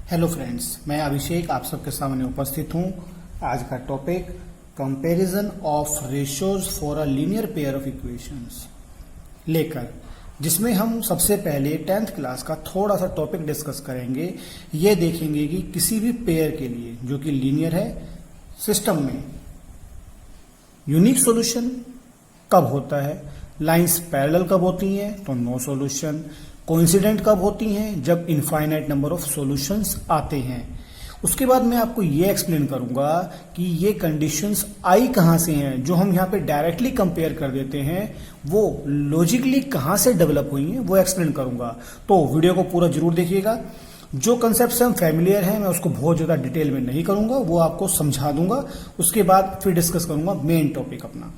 Hello friends, मैं अभिषेक आप सबके सामने उपस्थित हूं। आज का topic comparison of ratios for a linear pair of equations लेकर, जिसमें हम सबसे पहले 10th क्लास का थोड़ा सा टॉपिक डिस्कस करेंगे। ये देखेंगे कि किसी भी पेयर के लिए जो कि लीनियर है सिस्टम में यूनिक सॉल्यूशन कब होता है, लाइंस पैरेलल कब होती हैं तो नो सॉल्यूशन, कोइंसिडेंट कब होती हैं जब इनफाइनाइट नंबर ऑफ सॉल्यूशंस आते हैं। उसके बाद मैं आपको ये एक्सप्लेन करूंगा कि ये कंडीशंस आई कहां से हैं, जो हम यहां पे डायरेक्टली कंपेयर कर देते हैं वो लॉजिकली कहां से डेवलप हुई हैं वो एक्सप्लेन करूंगा। तो वीडियो को पूरा जरूर देखिएगा। जो कंसेप्ट से हम फैमिलियर हैं मैं उसको बहुत ज्यादा डिटेल में नहीं करूंगा, वो आपको समझा दूंगा। उसके बाद फिर डिस्कस करूंगा मेन टॉपिक अपना।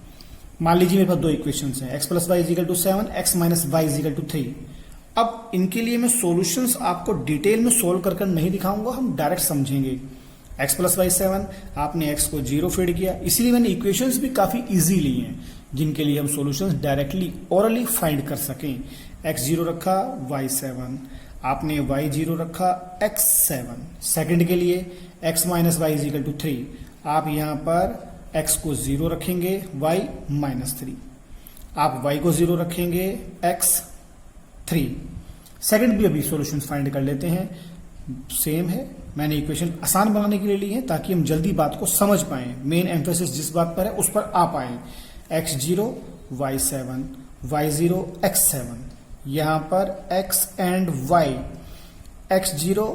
मान लीजिए मेरे पास दो इक्वेशंस हैं, x plus y equal to 7, x minus y equal to 3। अब इनके लिए मैं सॉल्यूशंस आपको डिटेल में सोल्व कर नहीं दिखाऊंगा, हम डायरेक्ट समझेंगे। x प्लस वाई 7, आपने x को 0 फीड किया, इसीलिए मैंने इक्वेशंस भी काफी इजी ली हैं जिनके लिए हम सॉल्यूशंस डायरेक्टली ओरली फाइंड कर सकें। x 0 रखा, y 7, आपने y 0 रखा, x 7। सेकंड के लिए x minus y equal to 3, आप यहां पर x को 0 रखेंगे, y माइनस 3, आप y को 0 रखेंगे, x 3। सेकंड भी अभी सॉल्यूशंस फाइंड कर लेते हैं, सेम है। मैंने इक्वेशन आसान बनाने के लिए ली है ताकि हम जल्दी बात को समझ पाए। मेन एम्फेसिस जिस बात पर है उस पर आ पाए। x 0 y 7, y 0 x 7, यहां पर x and y, x 0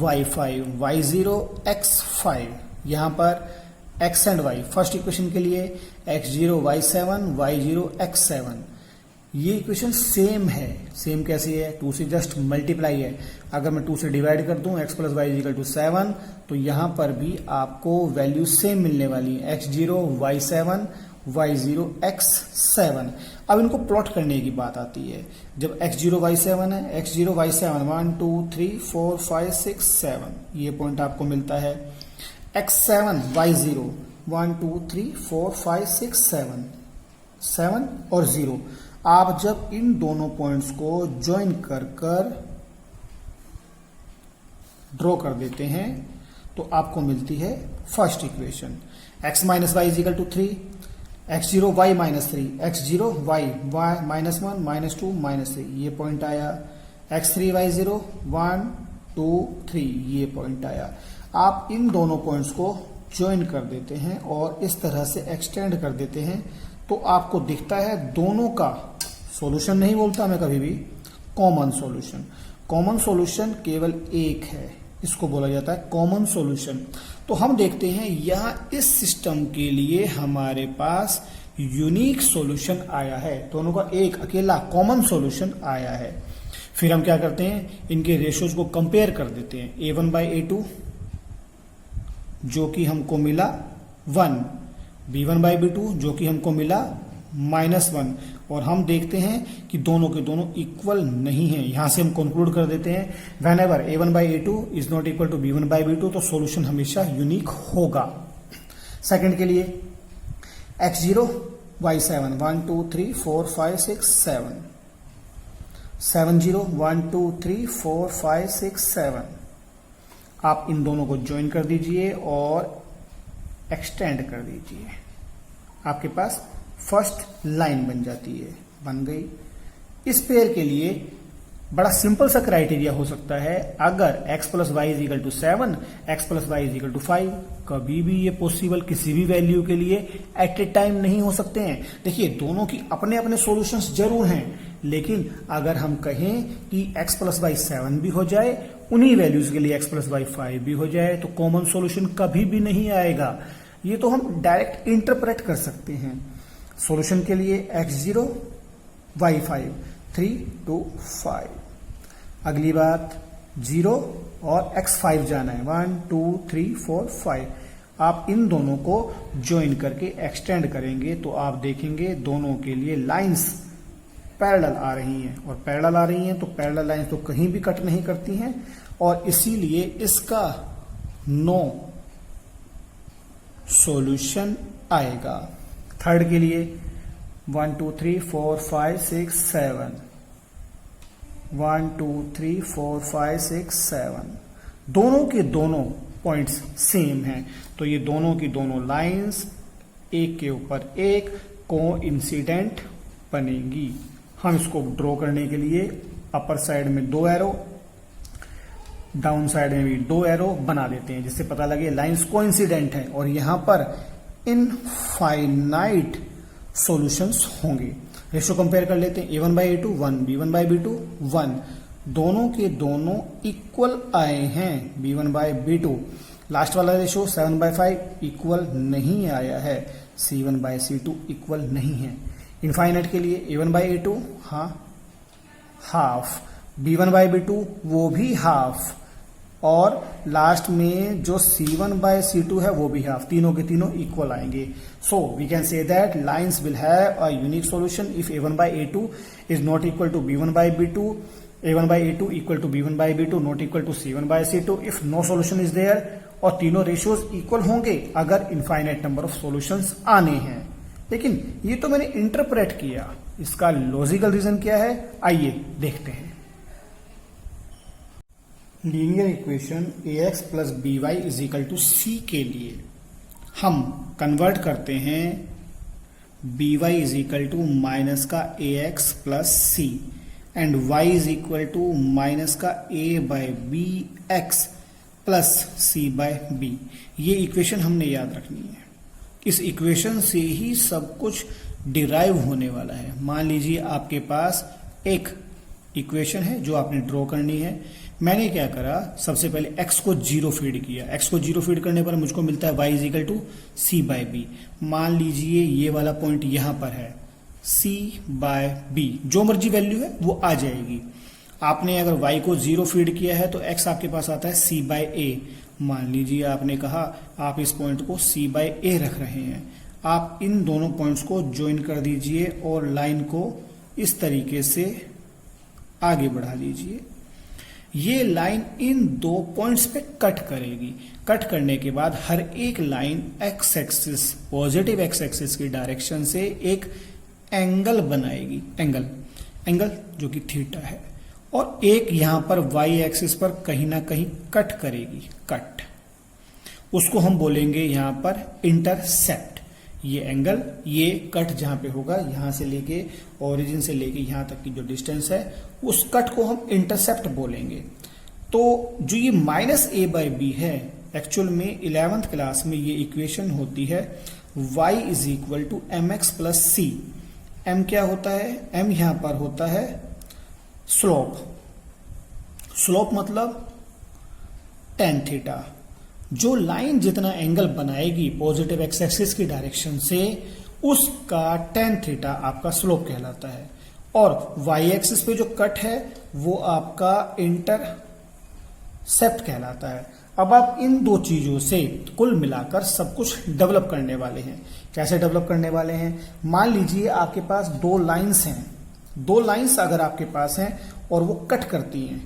y 5, y 0 x 5, यहां पर x and y। First equation के लिए x 0 y 7, y 0 x 7। ये इक्वेशन सेम है। सेम कैसी है? 2 से जस्ट मल्टीप्लाई है। अगर मैं 2 से डिवाइड कर दूं x plus y equal to 7, तो यहां पर भी आपको वैल्यू सेम मिलने वाली है, x 0 y 7, y 0 x 7। अब इनको प्लॉट करने की बात आती है। जब x 0 y 7 है, x 0 y 7 1 2 3 4 5 6 7, ये पॉइंट आपको मिलता है। x 7 y 0 1 2 3 4 5 6 7, 7 और 0। आप जब इन दोनों पॉइंट्स को ज्वाइन कर ड्रॉ कर देते हैं तो आपको मिलती है first equation. x minus y equal to 3, x 0 y minus 3, x 0 y minus 1 minus 2 minus 3, ये पॉइंट आया। x 3 y 0 1 2 3, ये पॉइंट आया। आप इन दोनों पॉइंट्स को ज्वाइन कर देते हैं और इस तरह से एक्सटेंड कर देते हैं तो आपको दिखता है दोनों का सॉल्यूशन नहीं बोलता मैं कभी भी, कॉमन सॉल्यूशन। कॉमन सॉल्यूशन केवल एक है, इसको बोला जाता है कॉमन सॉल्यूशन। तो हम देखते हैं यहां इस सिस्टम के लिए हमारे पास यूनिक सॉल्यूशन आया है, दोनों का एक अकेला कॉमन सॉल्यूशन आया है। फिर हम क्या करते हैं, इनके रेशियोज को कंपेयर कर देते हैं। a1 बाई a2 जो कि हमको मिला 1, b1 बाई b2 जो कि हमको मिला -1, और हम देखते हैं कि दोनों के दोनों इक्वल नहीं है। यहां से हम कंक्लूड कर देते हैं whenever a1 by a2 is not equal to b1 by b2, तो सॉल्यूशन हमेशा यूनिक होगा। सेकंड के लिए x 0 y 7 1 2 3 4 5 6 7, 7 0 1 2 3 4 5 6 7। आप इन दोनों को ज्वाइन कर दीजिए और एक्सटेंड कर दीजिए, आपके पास फर्स्ट लाइन बन जाती है, बन गई। इस पेयर के लिए बड़ा सिंपल सा क्राइटेरिया हो सकता है, अगर x plus y is equal to 7, x plus y is equal to 5, कभी भी ये पॉसिबल किसी भी वैल्यू के लिए एट ए टाइम नहीं हो सकते हैं। देखिए दोनों की अपने अपने सॉल्यूशंस जरूर हैं, लेकिन अगर हम कहें कि x प्लस वाई 7 भी हो जाए, उन्हीं वैल्यूज के लिए x प्लस वाई 5 भी हो जाए, तो कॉमन सॉल्यूशन कभी भी नहीं आएगा। ये तो हम डायरेक्ट इंटरप्रेट कर सकते हैं। सॉल्यूशन के लिए x 0 y 5 3 2 5। अगली बात 0 और x 5 जाना है, 1 2 3 4 5। आप इन दोनों को ज्वाइन करके एक्सटेंड करेंगे तो आप देखेंगे दोनों के लिए लाइंस पैरेलल आ रही हैं, और पैरेलल आ रही हैं तो पैरेलल लाइंस तो कहीं भी कट नहीं करती हैं, और इसीलिए इसका नो सॉल्यूशन आएगा। थर्ड के लिए 1 2 3 4 5 6 7, 1 2 3 4 5 6 7। दोनों के दोनों पॉइंट्स सेम हैं, तो ये दोनों की दोनों लाइंस एक के ऊपर एक कोइंसिडेंट बनेंगी। हम इसको ड्रॉ करने के लिए अपर साइड में 2 एरो, डाउन साइड में भी 2 एरो बना देते हैं, जिससे पता लगे लाइंस कोइंसिडेंट है और यहां पर इनफाइनाइट सॉल्यूशंस होंगे। रेशो कंपेयर कर लेते हैं, a1/a2 1, b1/b2 1, दोनों के दोनों इक्वल आए हैं, b1/b2। लास्ट वाला रेशो 7/5 इक्वल नहीं आया है, c1/c2 इक्वल नहीं है। इनफाइनाइट के लिए a1/a2 हाँ हाफ, b1/b2 वो भी हाफ, और लास्ट में जो c1/c2 है वो भी हाफ, तीनों के तीनों इक्वल आएंगे। So we can say that lines will have a unique solution if a1/a2 is not equal to b1/b2, a1/a2 equal to b1/b2 not equal to c1/c2 if no solution is there, और तीनों ratios equal होंगे अगर infinite number of solutions आने हैं। लेकिन ये तो मैंने इंटरप्रेट किया, इसका लॉजिकल रीजन क्या है, आइए देखते हैं। Linear equation ax plus by is equal to c के लिए हम कन्वर्ट करते हैं by is equal to minus का ax plus c and y is equal to minus का a by b x plus c by b. ये equation हमने याद रखनी है, इस इक्वेशन से ही सब कुछ डिराइव होने वाला है। मान लीजिए आपके पास एक इक्वेशन है जो आपने ड्रॉ करनी है। मैंने क्या करा, सबसे पहले x को 0 फीड किया, x को 0 फीड करने पर मुझको मिलता है y is equal to c by b. मान लीजिए ये वाला पॉइंट यहां पर है, c बाय बी, जो मर्जी वैल्यू है वो आ जाएगी। आपने अगर y को 0 फीड किया है तो x आपके पास आता है c बाय ए। मान लीजिए आपने कहा आप इस पॉइंट को c बाय ए रख रहे हैं, आप इन दोनों पॉइंट्स को ज्वाइन कर दीजिए और लाइन को इस तरीके से आगे बढ़ा दीजिए। ये लाइन इन 2 पॉइंट्स पे कट करेगी। कट करने के बाद हर एक line x axis, positive x axis की डायरेक्शन से एक एंगल बनाएगी, एंगल जो कि थीटा है, और एक यहां पर वाई एक्सिस पर कहीं ना कहीं कट करेगी, कट, उसको हम बोलेंगे यहां पर इंटरसेप्ट। ये एंगल, ये कट जहां पे होगा, यहां से लेके ओरिजिन से लेके यहां तक की जो डिस्टेंस है, उस कट को हम इंटरसेप्ट बोलेंगे। तो जो ये माइनस a बाय बी है, एक्चुअल में 11th क्लास में ये इक्वेशन होती है y is equal to m x plus c. m क्या होता है, m यहां पर होता है स्लोप, स्लोप मतलब tan थीटा। जो लाइन जितना एंगल बनाएगी पॉजिटिव एक्स एक्सिस की डायरेक्शन से, उसका tan थीटा आपका स्लोप कहलाता है, और वाई एक्सिस पे जो कट है वो आपका इंटरसेप्ट कहलाता है। अब आप इन दो चीजों से कुल मिलाकर सब कुछ डेवलप करने वाले हैं। कैसे डेवलप करने वाले हैं, मान लीजिए आपके पास 2 लाइंस हैं, 2 लाइंस अगर आपके पास हैं और वो कट करती हैं,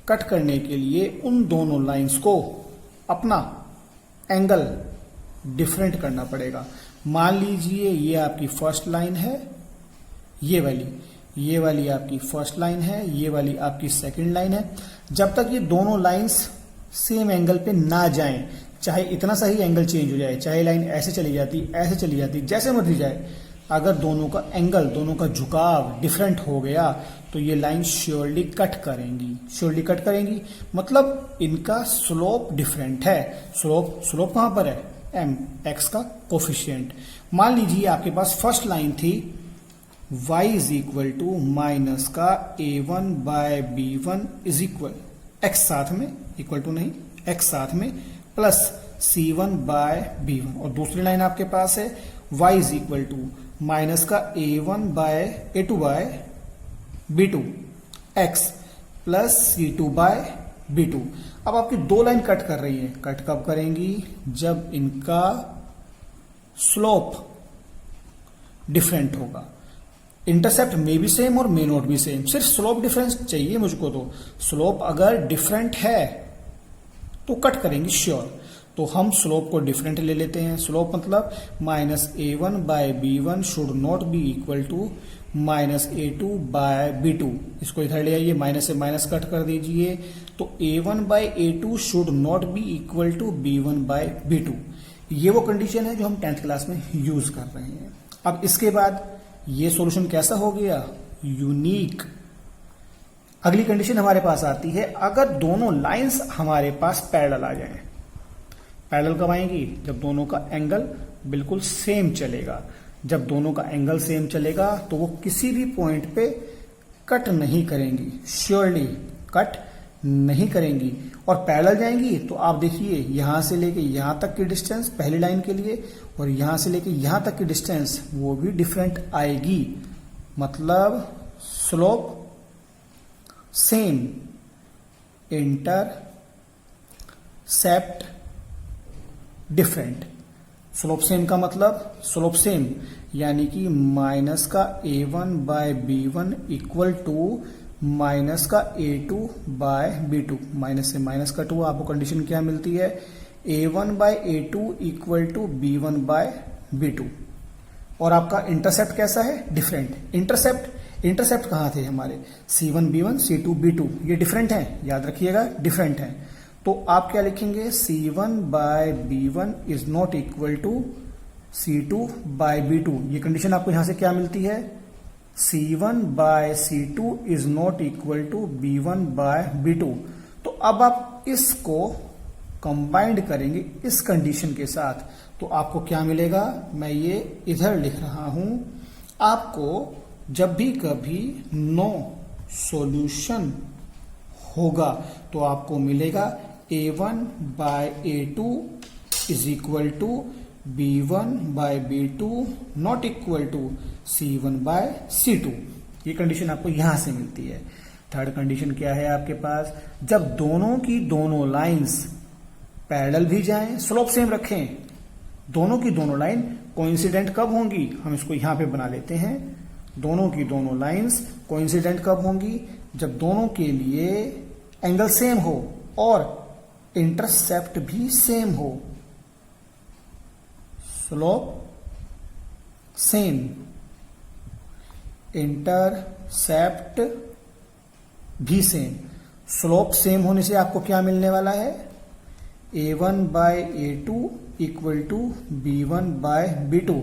कट करने के लिए उन दोनों लाइंस को अपना एंगल डिफरेंट करना पड़ेगा। मान लीजिए ये आपकी फर्स्ट लाइन है, ये वाली आपकी फर्स्ट लाइन है, ये वाली आपकी सेकंड लाइन है। जब तक ये दोनों लाइंस सेम एंगल पे ना जाएं, चाहे इतना सा ही एंगल चेंज हो जाए, चाहे लाइन ऐसे चली जाती, ऐसे चली जाती, जैसे मर्जी जाए, अगर दोनों का एंगल, दोनों का झुकाव डिफरेंट हो गया तो ये लाइन श्योरली कट करेंगी, मतलब इनका स्लोप डिफरेंट है। स्लोप कहां पर है, m, x का कोफिशिएंट। मान लीजिए आपके पास फर्स्ट लाइन थी y is equal to minus का a1 bye b1 is equal, x साथ में, इक्वल टू नहीं, x साथ में, प्लस c1 बाय b1, और दूसरी लाइन आपके पास है y is equal to minus का a1 by a2 by b2 x plus c2 by b2। अब आपकी 2 लाइन कट कर रही है, कट कब करेंगी, जब इनका स्लोप डिफरेंट होगा। इंटरसेप्ट मे बी सेम और मे नॉट बी सेम, सिर्फ स्लोप डिफरेंस चाहिए मुझको। तो स्लोप अगर डिफरेंट है तो कट करेंगी श्योर। तो हम स्लोप को डिफरेंट ले लेते हैं। स्लोप मतलब -a1/b1 should not be equal to -a2/b2। इसको इधर ले आइए, माइनस से माइनस कट कर दीजिए, तो a1/a2 should not be equal to b1/b2। ये वो कंडीशन है जो हम 10th क्लास में यूज कर रहे हैं। अब इसके बाद ये सॉल्यूशन कैसा हो गया? यूनिक। अगली कंडीशन हमारे पास आती है, अगर दोनों लाइंस हमारे पास पैरेलल आ जाएं। पैरेलल कब आएंगी? जब दोनों का एंगल बिल्कुल सेम चलेगा। जब दोनों का एंगल सेम चलेगा तो वो किसी भी पॉइंट पे कट नहीं करेंगी, श्योरली कट नहीं करेंगी। और पैरेलल जाएंगी तो आप देखिए, यहां से लेके यहां तक की डिस्टेंस पहली लाइन के लिए और यहां से लेके यहां तक की डिस्टेंस वो भी डिफरेंट आएगी। मतलब slope same, intercept different. Slope same का मतलब स्लोप सेम यानी कि माइनस का a1/b1 इक्वल टू माइनस का a2/b2। माइनस से माइनस कट हुआ, आपको कंडीशन क्या मिलती है? a1/a2 equal to b1/b2। और आपका इंटरसेप्ट कैसा है? डिफरेंट। इंटरसेप्ट कहां थे हमारे? c1b1 c2b2, ये डिफरेंट है, याद रखिएगा डिफरेंट है। तो आप क्या लिखेंगे? c1/b1 is not equal to c2/b2। ये कंडीशन आपको यहां से क्या मिलती है? c1/c2 is not equal to b1/b2। तो अब आप इसको कंबाइंड करेंगे इस कंडीशन के साथ, तो आपको क्या मिलेगा? मैं ये इधर लिख रहा हूं। आपको जब भी कभी नो सॉल्यूशन होगा तो आपको मिलेगा a1/a2 is equal to b1/b2 not equal to c1/c2। ये कंडीशन आपको यहां से मिलती है। थर्ड कंडीशन क्या है आपके पास? जब दोनों की दोनों लाइंस पैरेलल भी जाएं, स्लोप सेम रखें, दोनों की दोनों लाइन कोइंसिडेंट कब होंगी? हम इसको यहां पे बना लेते हैं। दोनों की दोनों लाइंस कोइंसिडेंट कब होंगी? जब दोनों के लिए एंगल सेम हो और इंटरसेप्ट भी सेम हो। स्लोप सेम, इंटरसेप्ट भी सेम। स्लोप सेम होने से आपको क्या मिलने वाला है? a1/a2 equal to b1/b2।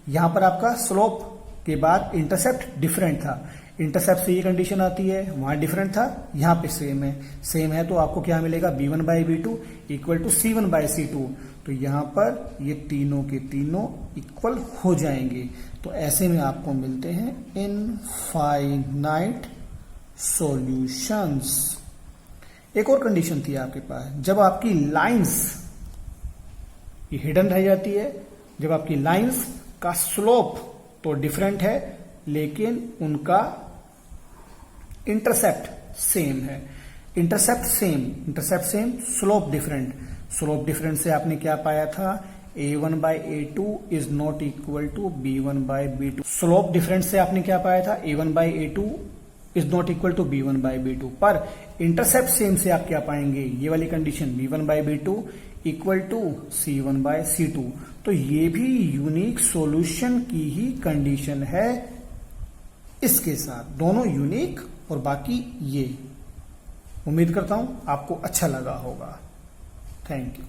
यहां पर आपका स्लोप के बाद इंटरसेप्ट डिफरेंट था, इंटरसेप्ट से ये कंडीशन आती है, वहां डिफरेंट था, यहां पे सेम है। सेम है तो आपको क्या मिलेगा? b1/b2 equal to c1/c2। तो यहां पर ये तीनों के तीनों इक्वल हो जाएंगे। तो ऐसे में आपको मिलते हैं इनफाइनाइट सॉल्यूशंस। एक और कंडीशन थी आपके पास, जब आपकी लाइंस ये हिडन रह जाती है, जब आपकी लाइंस का स्लोप तो डिफरेंट है लेकिन उनका इंटरसेप्ट सेम है। Intercept same, slope different. Slope different से आपने क्या पाया था? a1/a2 is not equal to b1/b2। Slope difference से आपने क्या पाया था? a1/a2 is not equal to b1/b2। पर इंटरसेप्ट सेम से आप क्या पाएंगे? ये वाली condition b1/b2 equal to c1/c2। तो ये भी यूनिक सॉल्यूशन की ही कंडीशन है। इसके साथ दोनों यूनिक और बाकी ये। उम्मीद करता हूं आपको अच्छा लगा होगा। Thank you.